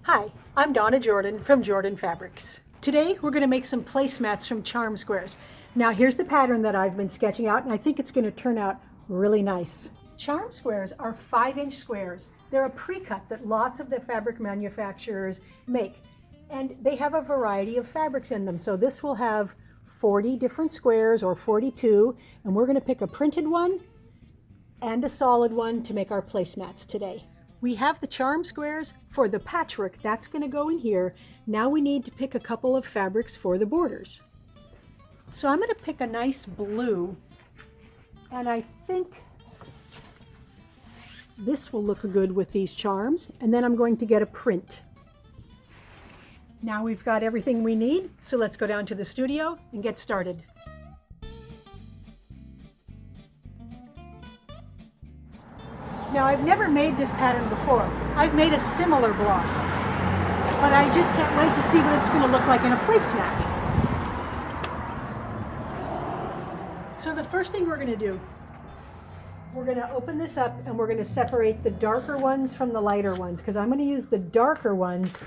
Hi, I'm Donna Jordan from Jordan Fabrics. Today we're going to make some placemats from charm squares. Now here's the pattern that I've been sketching out, and I think it's going to turn out really nice. Charm squares are 5-inch squares. They're a pre-cut that lots of the fabric manufacturers make, and they have a variety of fabrics in them. So this will have 40 different squares, or 42, and we're going to pick a printed one and a solid one to make our placemats today. We have the charm squares for the patchwork. That's going to go in here. Now we need to pick a couple of fabrics for the borders. So I'm going to pick a nice blue, and I think this will look good with these charms, and then I'm going to get a print. Now we've got everything we need, so let's go down to the studio and get started. Now I've never made this pattern before. I've made a similar block, but I just can't wait to see what it's going to look like in a placemat. So the first thing we're going to do, we're going to open this up and we're going to separate the darker ones from the lighter ones, because I'm going to use the darker ones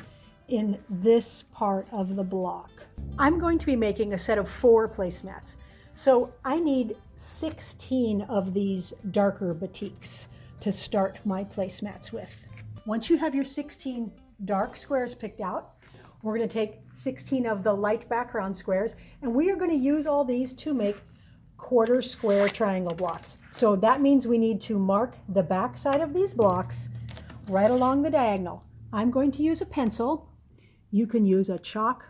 in this part of the block. I'm going to be making a set of 4 placemats. So I need 16 of these darker batiks to start my placemats with. Once you have your 16 dark squares picked out, we're going to take 16 of the light background squares, and we are going to use all these to make quarter square triangle blocks. So that means we need to mark the back side of these blocks right along the diagonal. I'm going to use a pencil. You can use a chalk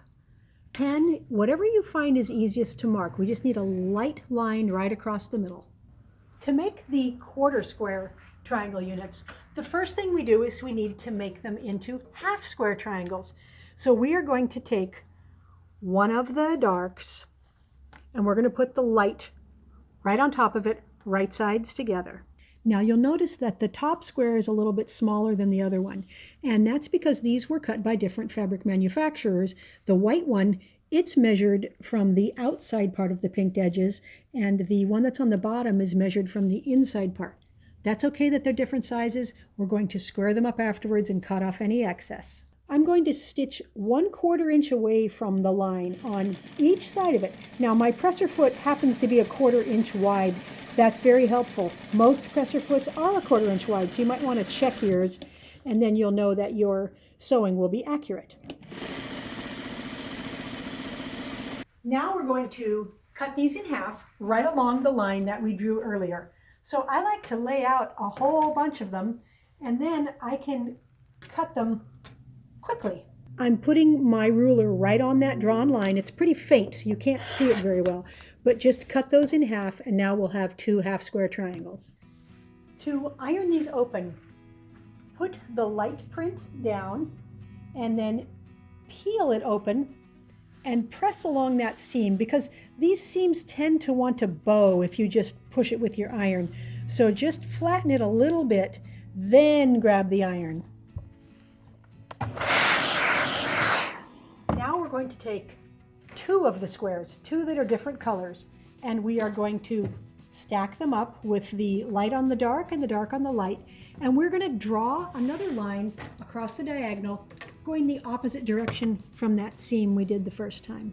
pen, whatever you find is easiest to mark. We just need a light line right across the middle. To make the quarter square triangle units, the first thing we do is we need to make them into half square triangles. So we are going to take one of the darks and we're going to put the light right on top of it, right sides together. Now you'll notice that the top square is a little bit smaller than the other one, and that's because these were cut by different fabric manufacturers. The white one, it's measured from the outside part of the pinked edges, and the one that's on the bottom is measured from the inside part. That's okay that they're different sizes. We're going to square them up afterwards and cut off any excess. I'm going to stitch 1/4 inch away from the line on each side of it. Now my presser foot happens to be 1/4 inch wide. That's very helpful. Most presser foots are 1/4 inch wide, so you might want to check yours, and then you'll know that your sewing will be accurate. Now we're going to cut these in half right along the line that we drew earlier. So I like to lay out a whole bunch of them, and then I can cut them quickly. I'm putting my ruler right on that drawn line. It's pretty faint, so you can't see it very well, but just cut those in half, and now we'll have 2 half square triangles. To iron these open, put the light print down and then peel it open and press along that seam, because these seams tend to want to bow if you just push it with your iron. So just flatten it a little bit, then grab the iron. Now we're going to take 2 of the squares, 2 that are different colors, and we are going to stack them up with the light on the dark and the dark on the light, and we're going to draw another line across the diagonal going the opposite direction from that seam we did the first time.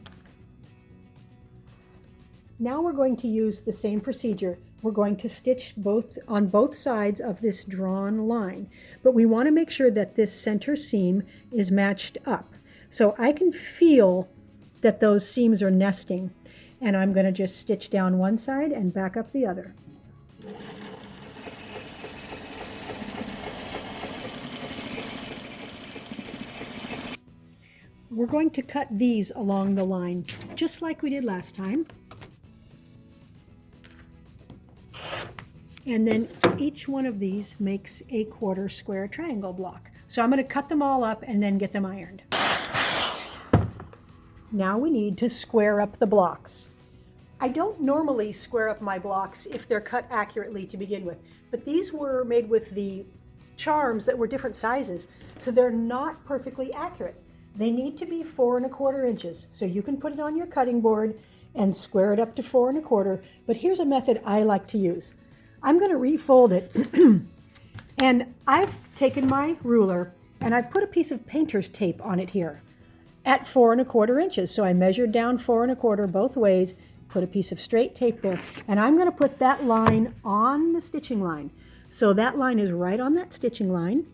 Now we're going to use the same procedure. We're going to stitch on both sides of this drawn line, but we want to make sure that this center seam is matched up. So I can feel that those seams are nesting, and I'm going to just stitch down one side and back up the other. We're going to cut these along the line, just like we did last time. And then each one of these makes a quarter square triangle block. So I'm going to cut them all up and then get them ironed. Now we need to square up the blocks. I don't normally square up my blocks if they're cut accurately to begin with, but these were made with the charms that were different sizes, so they're not perfectly accurate. They need to be 4 1/4 inches, so you can put it on your cutting board and square it up to 4 1/4, but here's a method I like to use. I'm going to refold it, and I've taken my ruler And I put a piece of painter's tape on it here at 4 1/4 inches. So I measured down 4 1/4 both ways, put a piece of straight tape there, and I'm going to put that line on the stitching line. So that line is right on that stitching line.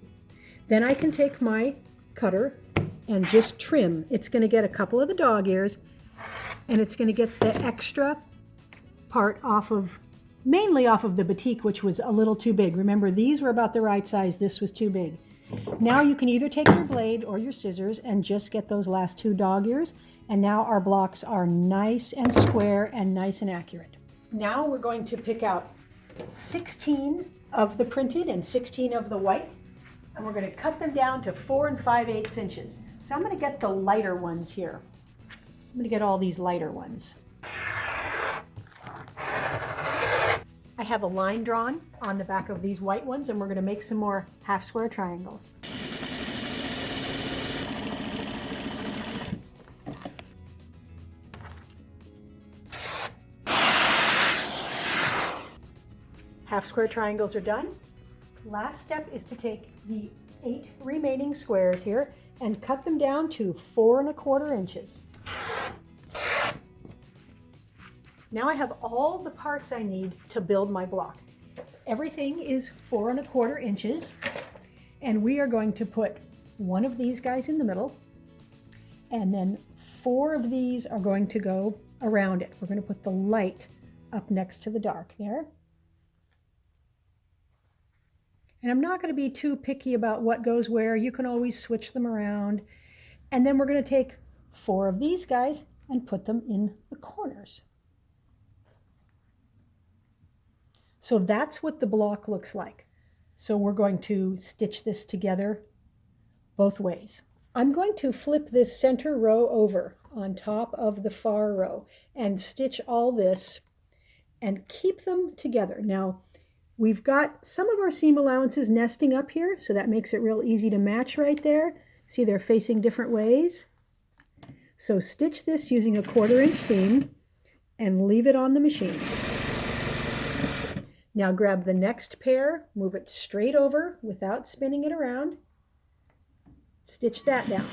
Then I can take my cutter and just trim. It's going to get a couple of the dog ears, and it's going to get the extra part off of, mainly off of the batik, which was a little too big. Remember, these were about the right size. This was too big. Now you can either take your blade or your scissors and just get those last 2 dog ears. And now our blocks are nice and square and nice and accurate. Now we're going to pick out 16 of the printed and 16 of the white. And we're going to cut them down to 4 5/8 inches. So I'm going to get the lighter ones here. I'm going to get all these lighter ones. I have a line drawn on the back of these white ones, and we're going to make some more half square triangles. Half square triangles are done. Last step is to take the 8 remaining squares here and cut them down to 4 1/4 inches. Now I have all the parts I need to build my block. Everything is 4 1/4 inches, and we are going to put one of these guys in the middle, and then 4 of these are going to go around it. We're going to put the light up next to the dark there. And I'm not going to be too picky about what goes where. You can always switch them around. And then we're going to take 4 of these guys and put them in the corners. So that's what the block looks like. So we're going to stitch this together both ways. I'm going to flip this center row over on top of the far row and stitch all this and keep them together. Now, we've got some of our seam allowances nesting up here, so that makes it real easy to match right there. See, they're facing different ways. So stitch this using a 1/4 inch seam and leave it on the machine. Now grab the next pair, move it straight over without spinning it around. Stitch that down.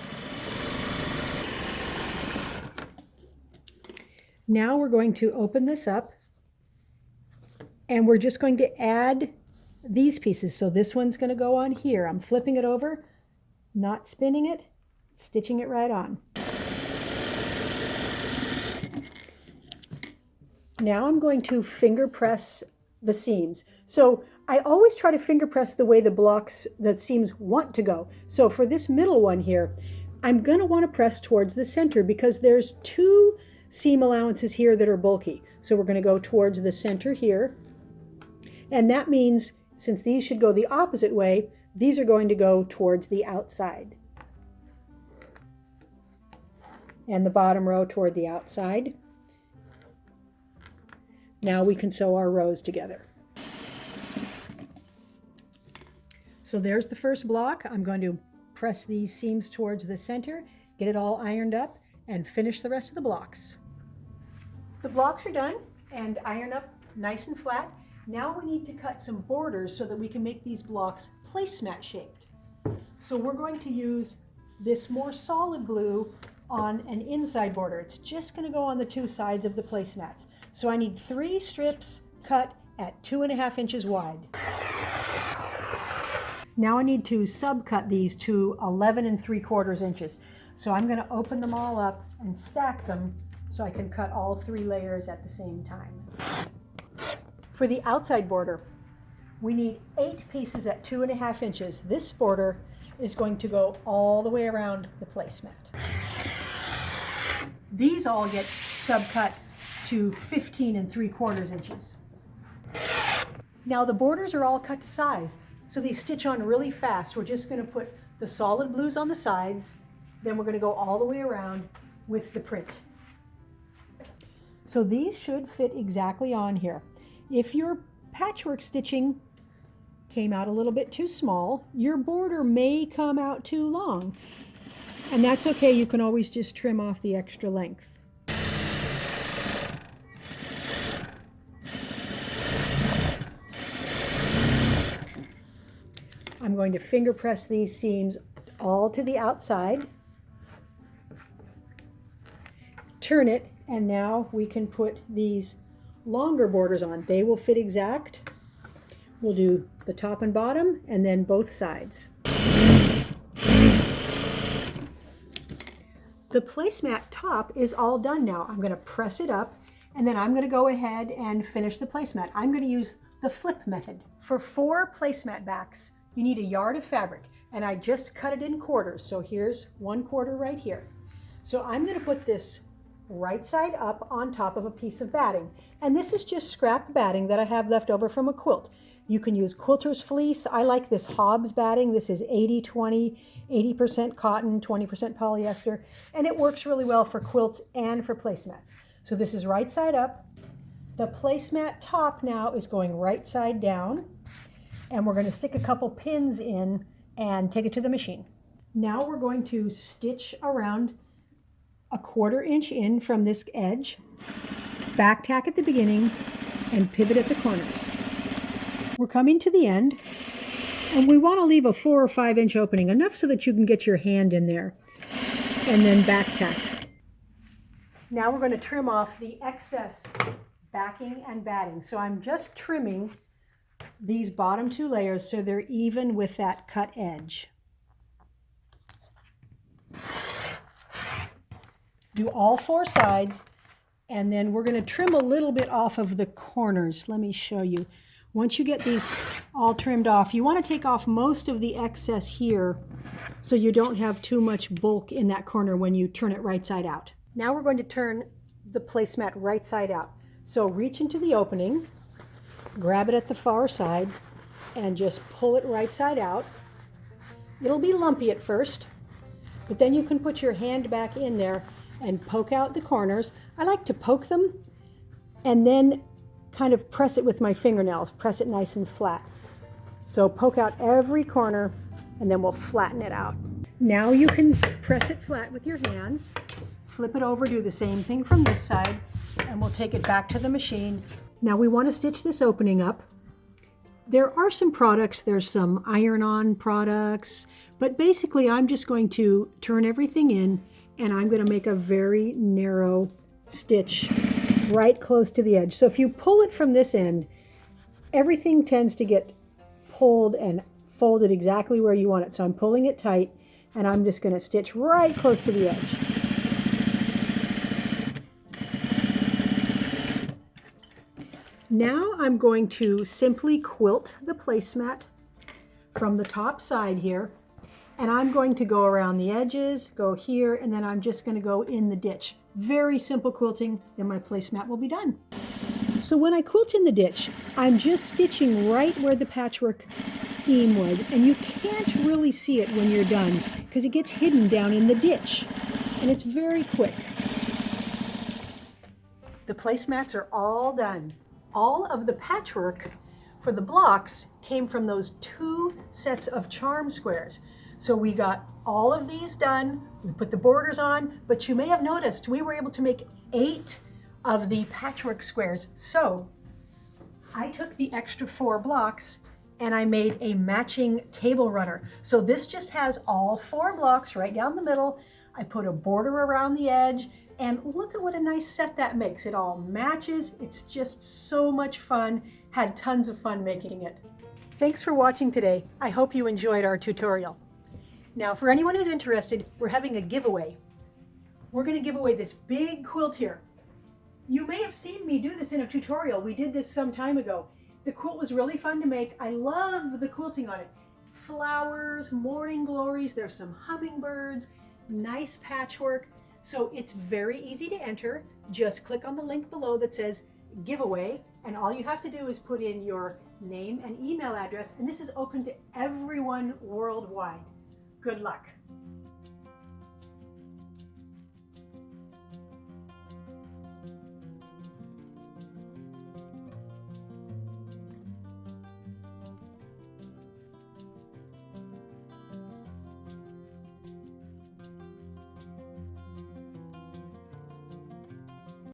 Now we're going to open this up, and we're just going to add these pieces. So this one's going to go on here. I'm flipping it over, not spinning it, stitching it right on. Now I'm going to finger press the seams. So I always try to finger press the way the seams want to go. So for this middle one here, I'm going to want to press towards the center because there's 2 seam allowances here that are bulky. So we're going to go towards the center here. And that means, since these should go the opposite way, these are going to go towards the outside. And the bottom row toward the outside. Now we can sew our rows together. So there's the first block. I'm going to press these seams towards the center, get it all ironed up, and finish the rest of the blocks. The blocks are done and ironed up nice and flat. Now we need to cut some borders so that we can make these blocks placemat shaped. So we're going to use this more solid glue on an inside border. It's just going to go on the 2 sides of the placemats. So I need 3 strips cut at 2 1/2 inches wide. Now I need to subcut these to 11 3/4 inches. So I'm going to open them all up and stack them so I can cut all 3 layers at the same time. For the outside border, we need 8 pieces at 2 1/2 inches. This border is going to go all the way around the placemat. These all get subcut to 15 3/4 inches. Now the borders are all cut to size, so they stitch on really fast. We're just going to put the solid blues on the sides, then we're going to go all the way around with the print. So these should fit exactly on here. If your patchwork stitching came out a little bit too small, your border may come out too long. And that's okay, you can always just trim off the extra length. I'm going to finger press these seams all to the outside. Turn it, and now we can put these longer borders on. They will fit exact. We'll do the top and bottom, and then both sides. The placemat top is all done now. I'm going to press it up, and then I'm going to go ahead and finish the placemat. I'm going to use the flip method. For 4 placemat backs, you need a yard of fabric, and I just cut it in quarters. So here's 1/4 right here. So I'm going to put this right side up on top of a piece of batting. And this is just scrap batting that I have left over from a quilt. You can use quilter's fleece. I like this Hobbs batting. This is 80-20, 80% cotton, 20% polyester, and it works really well for quilts and for placemats. So this is right side up. The placemat top now is going right side down, and we're going to stick a couple pins in and take it to the machine. Now we're going to stitch around a 1/4 inch in from this edge, back tack at the beginning, and pivot at the corners. We're coming to the end, and we want to leave a 4 or 5 inch opening, enough so that you can get your hand in there, and then back tack. Now we're going to trim off the excess backing and batting. So I'm just trimming these bottom 2 layers so they're even with that cut edge. Do all 4 sides, and then we're going to trim a little bit off of the corners. Let me show you. Once you get these all trimmed off, you want to take off most of the excess here so you don't have too much bulk in that corner when you turn it right side out. Now we're going to turn the placemat right side out. So reach into the opening, grab it at the far side, and just pull it right side out. It'll be lumpy at first, but then you can put your hand back in there and poke out the corners. I like to poke them and then kind of press it with my fingernails, press it nice and flat. So poke out every corner, and then we'll flatten it out. Now you can press it flat with your hands, flip it over, do the same thing from this side, and we'll take it back to the machine. Now we want to stitch this opening up. There are some products, there's some iron-on products, but basically I'm just going to turn everything in, and I'm going to make a very narrow stitch right close to the edge. So if you pull it from this end, everything tends to get pulled and folded exactly where you want it. So I'm pulling it tight, and I'm just going to stitch right close to the edge. Now I'm going to simply quilt the placemat from the top side here, and I'm going to go around the edges, go here, and then I'm just going to go in the ditch. Very simple quilting, then my placemat will be done. So when I quilt in the ditch, I'm just stitching right where the patchwork seam was, and you can't really see it when you're done because it gets hidden down in the ditch, and it's very quick. The placemats are all done. All of the patchwork for the blocks came from those 2 sets of charm squares. So we got all of these done, we put the borders on, but you may have noticed we were able to make 8 of the patchwork squares. So I took the extra 4 blocks and I made a matching table runner. So this just has all 4 blocks right down the middle. I put a border around the edge, and look at what a nice set that makes. It all matches. It's just so much fun. Had tons of fun making it. Thanks for watching today. I hope you enjoyed our tutorial. Now, for anyone who's interested, we're having a giveaway. We're going to give away this big quilt here. You may have seen me do this in a tutorial. We did this some time ago. The quilt was really fun to make. I love the quilting on it. Flowers, morning glories, there's some hummingbirds, nice patchwork. So it's very easy to enter. Just click on the link below that says giveaway, and all you have to do is put in your name and email address, and this is open to everyone worldwide. Good luck.